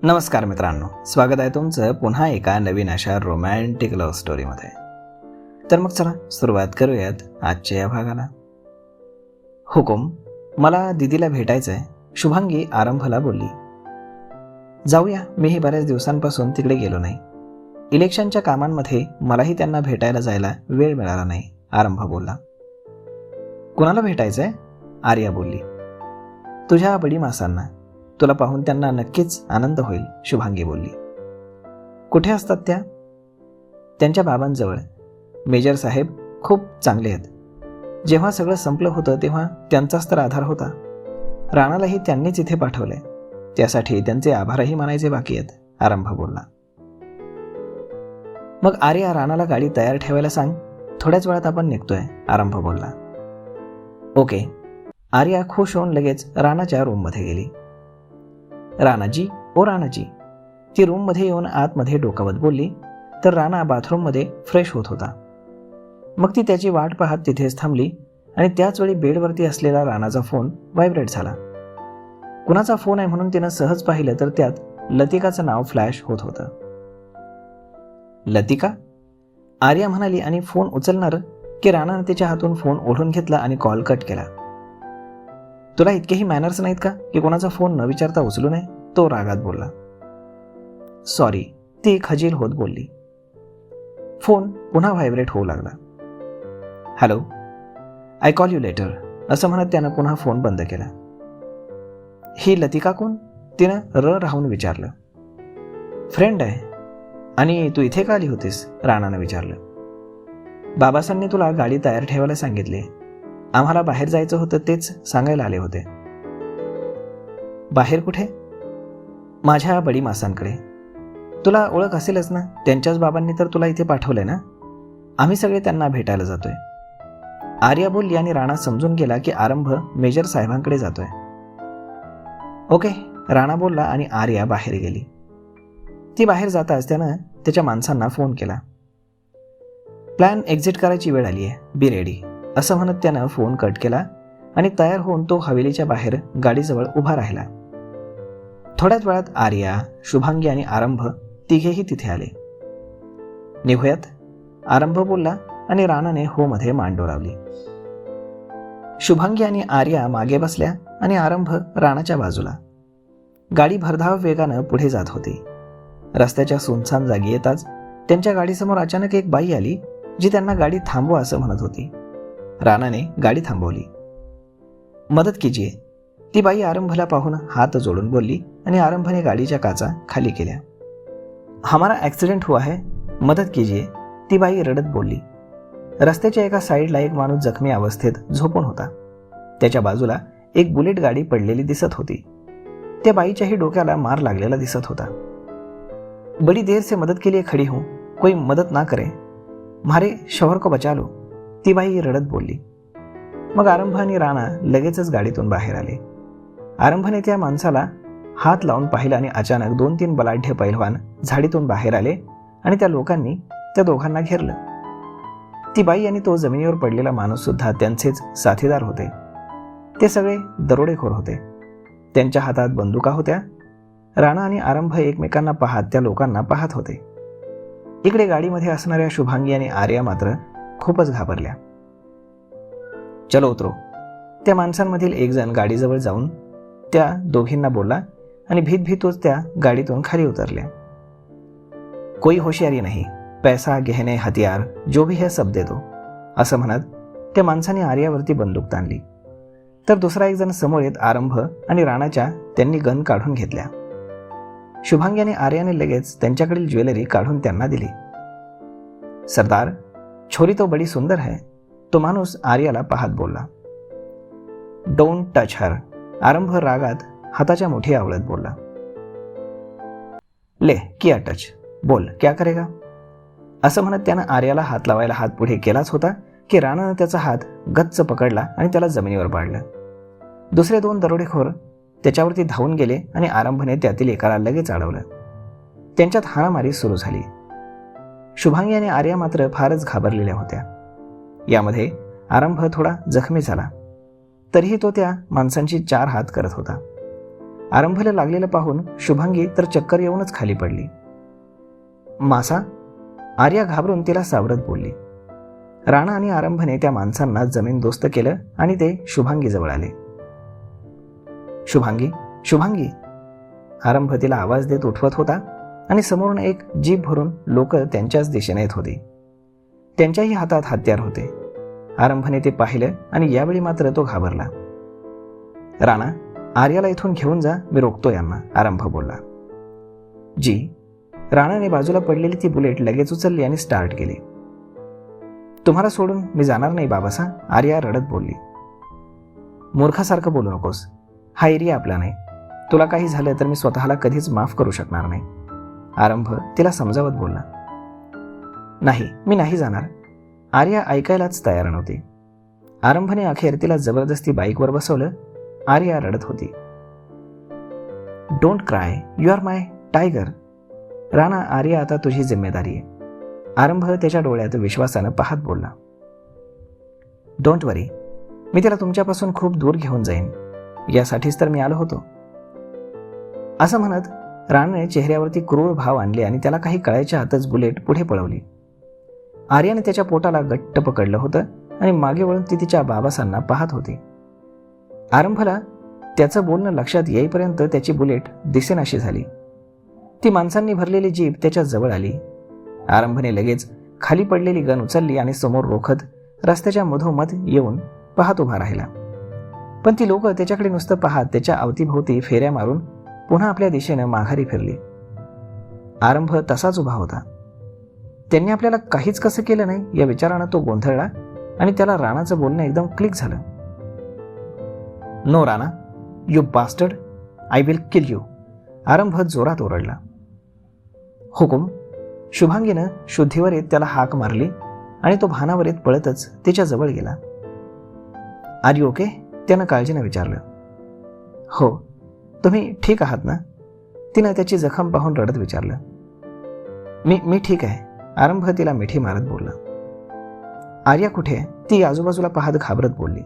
नमस्कार मित्रांनो, स्वागत आहे तुमचं पुन्हा एका नवीन अशा रोमॅन्टिक लव्ह स्टोरीमध्ये. तर मग चला सुरुवात करूयात आजच्या या भागाला. हुकुम, मला दीदीला भेटायचं आहे, शुभांगी आरंभला बोलली. जाऊया, मीही बऱ्याच दिवसांपासून तिकडे गेलो नाही. इलेक्शनच्या कामांमध्ये मलाही त्यांना भेटायला जायला वेळ मिळाला नाही, आरंभ बोलला. कुणाला भेटायचंय? आर्या बोलली. तुझ्या बडी मासांना. तुला पाहून त्यांना नक्कीच आनंद होईल, शुभांगी बोलली. कुठे असतात त्या? त्यांच्या बाबांजवळ. मेजर साहेब खूप चांगले आहेत. जेव्हा सगळं संपलं होतं तेव्हा त्यांचाच तर आधार होता. राणालाही त्यांनीच इथे पाठवलंय, त्यासाठी त्यांचे आभारही मानायचे बाकी आहेत, आरंभ बोलला. मग आर्या, राणाला गाडी तयार ठेवायला सांग, थोड्याच वेळात आपण निघतोय, आरंभ बोलला. ओके. आर्या खुश होऊन लगेच राणाच्या रूममध्ये गेली. राणाजी, ओ राणाजी, ती रूममध्ये येऊन आतमध्ये डोकावत बोलली, तर राणा बाथरूममध्ये फ्रेश होत होता. मग ती त्याची वाट पाहत तिथेच थांबली आणि त्याच वेळी बेडवरती असलेला राणाचा फोन व्हायब्रेट झाला. कुणाचा फोन आहे म्हणून तिनं सहज पाहिलं तर त्यात लतिकाचं नाव फ्लॅश होत होतं. लतिका? आर्या म्हणाली आणि फोन उचलणार की राणाने तिच्या हातून फोन ओढून घेतला आणि कॉल कट केला. तुला इतकेही मॅनर्स नाहीत का की कोणाचा फोन न विचारता उचलू नये, तो रागात बोलला. सॉरी, ती खजील होत बोलली. फोन पुन्हा व्हायब्रेट होऊ लागला. Hello, I call you later, असं म्हणत त्यानं पुन्हा फोन बंद केला. ही लतिका कोण? तिनं राहून विचारलं. फ्रेंड आहे. आणि तू इथे का आली होतीस? राणानं विचारलं. बाबासांनी तुला गाडी तयार ठेवायला सांगितले. आम्हाला बाहेर जायचं होतं, तेच सांगायला आले होते. बाहेर कुठे? माझ्या बडी मासांकडे. तुला ओळख असेलच ना, त्यांच्याच बाबांनी तर तुला इथे पाठवलंय ना. आम्ही सगळे त्यांना भेटायला जातोय, आर्या बोलली आणि राणा समजून गेला की आरंभ मेजर साहेबांकडे जातोय. ओके, राणा बोलला आणि आर्या बाहेर गेली. ती बाहेर जाताच त्यानं त्याच्या माणसांना फोन केला. प्लॅन एक्झिट करायची वेळ आली आहे, बी रेडी, असं म्हणत त्यानं फोन कट केला आणि तयार होऊन तो हवेलीच्या बाहेर गाडीजवळ उभा राहिला. थोड्याच वेळात आर्या, शुभांगी आणि आरंभ तिघेही तिथे आले. निघूयात, आरंभ बोलला आणि राणाने हो मध्ये मान डोलावली. शुभांगी आणि आर्या मागे बसल्या आणि आरंभ राणाच्या बाजूला. गाडी भरधाव वेगानं पुढे जात होती. रस्त्याच्या सुनसान जागी येताच त्यांच्या गाडीसमोर अचानक एक बाई आली, जी त्यांना गाडी थांबवा असं म्हणत होती. राणाने गाडी थांबवली. मदत कीजिए, ती बाई आरंभला पाहून हात जोडून बोलली आणि आरंभने गाडीच्या काचा खाली केल्या. हमारा ॲक्सिडेंट हुआ है, मदत कीजिए, ती बाई रडत बोलली. रस्त्याच्या एका साईडला एक माणूस जखमी अवस्थेत झोपून होता. त्याच्या बाजूला एक बुलेट गाडी पडलेली दिसत होती. त्या बाईच्याही डोक्याला मार लागलेला दिसत होता. बड़ी देर से मदद के लिए खड़ी हूं, कोई मदद ना करे, म्हारे शौहर को बचा लो, ती बाई रडत बोलली. मग आरंभ आणि राणा लगेचच गाडीतून बाहेर आले. आरंभने त्या माणसाला हात लावून पाहिलं आणि अचानक 2-3 बलाढ्य पैलवान झाडीतून बाहेर आले आणि त्या लोकांनी त्या दोघांना घेरलं. ती बाई आणि तो जमिनीवर पडलेला माणूस सुद्धा त्यांचेच साथीदार होते. ते सगळे दरोडेखोर होते. त्यांच्या हातात बंदुका होत्या. राणा आणि आरंभ एकमेकांना पाहत त्या लोकांना पाहत होते. इकडे गाडीमध्ये असणाऱ्या शुभांगी आणि आर्या मात्र खूपच घाबरल्या. चलो उतरो, त्या माणसांमधील एक जण गाडीजवळ जाऊन त्या दोघींना बोलला आणि भीतभीतच त्या गाडीतून खाली उतरल्या. कोई होशियारी नाही, पैसा, गहने, हथियार, जो भी है सब दे दो, असं म्हणत त्या माणसाने आर्यावरती बंदूक ताणली. तर दुसरा एक जण समोर येत आरंभ आणि राणाच्या त्यांनी गन काढून घेतल्या. शुभांगी आणि आर्याने लगेच त्यांच्याकडील ज्वेलरी काढून त्यांना दिली. सरदार, छोरी तो बडी सुंदर है, तो माणूस आर्याला पाहत बोलला. डोंट टच हर, आरंभ रागात हाताच्या मुठी आवळत बोलला. ले किया टच, बोल क्या करेगा, असं म्हणत त्यानं आर्याला हात लावायला हात पुढे केलाच होता की राणानं त्याचा हात गच्च पकडला आणि त्याला जमिनीवर पाडलं. दुसरे 2 दरोडेखोर त्याच्यावरती धावून गेले आणि आरंभने त्यातील एकाला लगेच अडवलं. त्यांच्यात हाणामारी सुरू झाली. शुभांगी आणि आर्या मात्र फारच घाबरलेल्या होत्या. यामध्ये आरंभ थोडा जखमी झाला. तरीही तो त्या माणसांची 4 हात करत होता. आरंभला लागलेलं पाहून शुभांगी तर चक्कर येऊनच खाली पडली. मासा? आर्या घाबरून तिला सावरत बोलली. राणा आणि आरंभने त्या माणसांना जमीनदोस्त केलं आणि ते शुभांगीजवळ आले. शुभांगी, शुभांगी! आरंभ तिला आवाज देत उठवत होता आणि समोरून एक जीप भरून लोक त्यांच्याच दिशेने येत होती. त्यांच्याही हातात हत्यार होते. आरंभने ते पाहिलं आणि यावेळी मात्र तो घाबरला. राणा, आर्याला इथून घेऊन जा, मी रोखतो यांना, आरंभ बोलला. जी. राणाने बाजूला पडलेली ती बुलेट लगेच उचलली आणि स्टार्ट केली. तुम्हाला सोडून मी जाणार नाही बाबासा, आर्या रडत बोलली. मूर्खासारखं बोलू नकोस. हा एरिया आपला नाही. तुला काही झालं तर मी स्वतःला कधीच माफ करू शकणार नाही, आरंभ तिला समजावत बोलला. नाही, मी नाही जाणार. आर्या ऐकायलाच तयार नव्हती. आरंभने अखेर तिला जबरदस्ती बाईकवर बसवलं. आर्या रडत होती. Don't cry, you are my tiger. Rana, Arya आता तुझी जिम्मेदारी आहे, आरंभ त्याच्या डोळ्यात विश्वासानं पाहत बोलला. डोंट वरी, मी त्याला तुमच्यापासून खूप दूर घेऊन जाईन, यासाठीच तर मी आलो होतो. असं म्हणत राणाने चेहऱ्यावरती क्रूर भाव आणले आणि त्याला काही कळायच्या आतच बुलेट पुढे पळवली. आर्याने त्याच्या पोटाला गट्ट पकडलं होतं आणि मागे वळून ती तिच्या बाबासांना पाहत होती. आरंभला त्याचं बोलणं लक्षात येईपर्यंत त्याची बुलेट दिसेनाशी झाली. ती माणसांनी भरलेली जीप त्याच्या जवळ आली. आरंभने लगेच खाली पडलेली गन उचलली आणि समोर रोखत रस्त्याच्या मधोमध येऊन पाहत उभा राहिला. पण ती लोक त्याच्याकडे नुसतं पाहत त्याच्या अवतीभोवती फेऱ्या मारून पुन्हा आपल्या दिशेनं माघारी फिरली. आरंभ तसाच उभा होता. त्यांनी आपल्याला काहीच कसं केलं नाही या विचारानं तो गोंधळला आणि त्याला राणाचं बोलणं एकदम क्लिक झालं. No Rana, you bastard, I will kill you, Arambh जोरात ओरडला. हुकुम. शुभांगीनं शुद्धीवर येत त्याला हाक मारली आणि तो भानावर येत पळतच तिच्या जवळ गेला. आर यू ओके, त्यानं काळजीनं विचारलं. हो, तुम्ही ठीक आहात ना, तिनं त्याची जखम पाहून रडत विचारलं. मी ठीक आहे, आरंभ तिला मिठी मारत बोलला. आर्या कुठे आहे, ती आजूबाजूला पाहत घाबरत बोलली.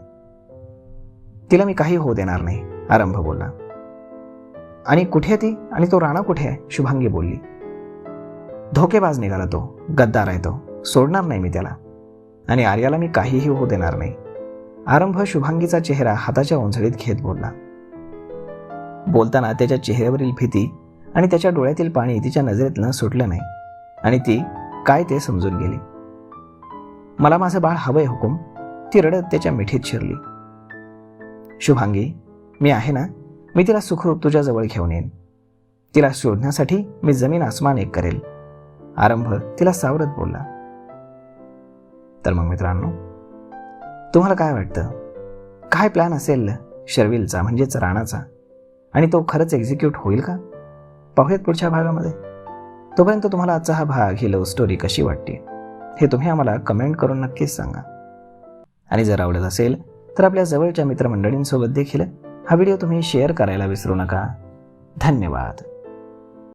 तिला मी काही होऊ देणार नाही, आरंभ बोलला. आणि कुठे आहे ती, आणि तो राणा कुठे आहे, शुभांगी बोलली. धोकेबाज निघाला तो, गद्दार आहे तो, सोडणार नाही मी त्याला, आणि आर्याला मी काहीही होऊ देणार नाही, आरंभ शुभांगीचा चेहरा हाताच्या ओंजळीत घेत बोलला. बोलताना त्याच्या चेहऱ्यावरील भीती आणि त्याच्या डोळ्यातील पाणी तिच्या नजरेतनं सुटलं नाही आणि ती काय ते समजून गेली. मला माझं बाळ हवंय हुकुम, ती रडत त्याच्या मिठीत शिरली. शुभांगी, मी आहे ना, मी तिला सुखरूप तुझ्याजवळ घेऊन येईन. तिला शोधण्यासाठी मी जमीन आसमान एक करेल, आरंभ तिला सावरत बोलला. तर मग मित्रांनो, तुम्हाला काय वाटतं, काय प्लॅन असेल शर्विलचा म्हणजेच राणाचा, आणि तो खरंच एक्झिक्यूट होईल का? पाहूयात पुढच्या भागामध्ये. तोपर्यंत तुम्हाला आजचा हा भाग, ही लव्ह स्टोरी कशी वाटते हे तुम्ही आम्हाला कमेंट करून नक्कीच सांगा. आणि जर आवडत असेल तर आपल्या जवळच्या मित्रमंडळींसोबत देखील हा व्हिडिओ तुम्ही शेअर करायला विसरू नका. धन्यवाद.